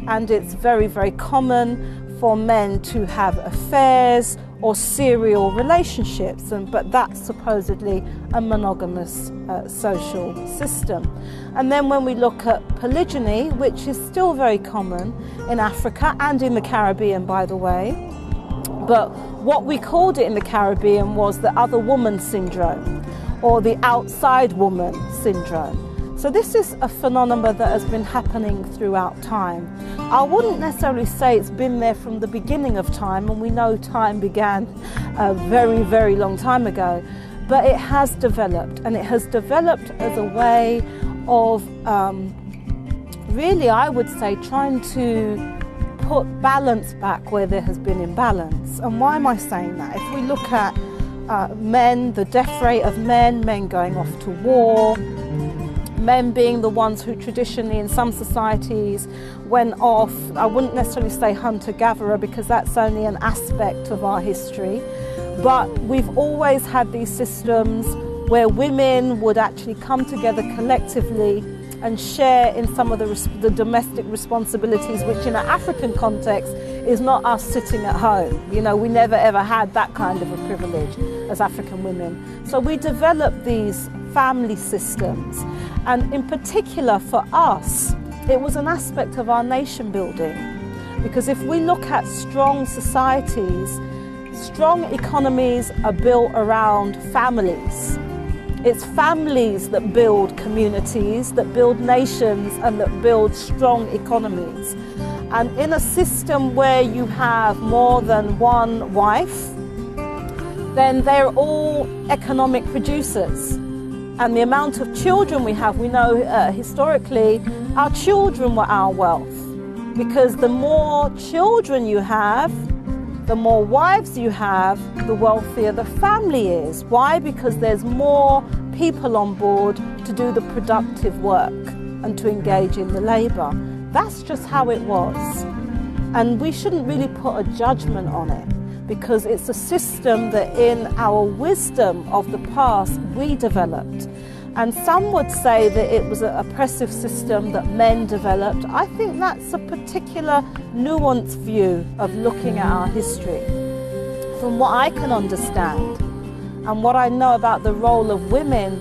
and it's very, very common for men to have affairs or serial relationships, but that's supposedly a monogamous social system. And then when we look at polygyny, which is still very common in Africa and in the Caribbean, by the way, but what we called it in the Caribbean was the other woman syndrome, or the outside woman syndrome. So this is a phenomenon that has been happening throughout time. I wouldn't necessarily say it's been there from the beginning of time, and we know time began a very, very long time ago, but it has developed, and it has developed as a way of really, I would say, trying to put balance back where there has been imbalance. And why am I saying that? If we look at men, the death rate of men going off to war, men being the ones who traditionally in some societies went off, I wouldn't necessarily say hunter-gatherer because that's only an aspect of our history, but we've always had these systems where women would actually come together collectively and share in some of the domestic responsibilities, which in an African context is not us sitting at home. You know, we never ever had that kind of a privilege as African women. So we developed these family systems, and in particular for us, it was an aspect of our nation building. Because if we look at strong societies, strong economies are built around families. It's families that build communities, that build nations, and that build strong economies. And in a system where you have more than one wife, then they're all economic producers. And the amount of children we have, we know historically, our children were our wealth. Because the more children you have, the more wives you have, the wealthier the family is. Why? Because there's more people on board to do the productive work and to engage in the labour. That's just how it was. And we shouldn't really put a judgment on it, because it's a system that in our wisdom of the past we developed. And some would say that it was an oppressive system that men developed. I think that's a particular nuanced view of looking at our history. From what I can understand and what I know about the role of women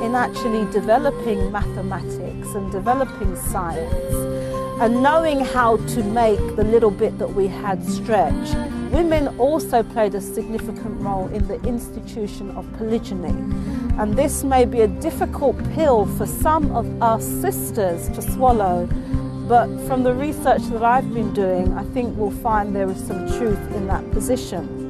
in actually developing mathematics and developing science and knowing how to make the little bit that we had stretch, women also played a significant role in the institution of polygyny. And this may be a difficult pill for some of us sisters to swallow, but from the research that I've been doing, I think we'll find there is some truth in that position.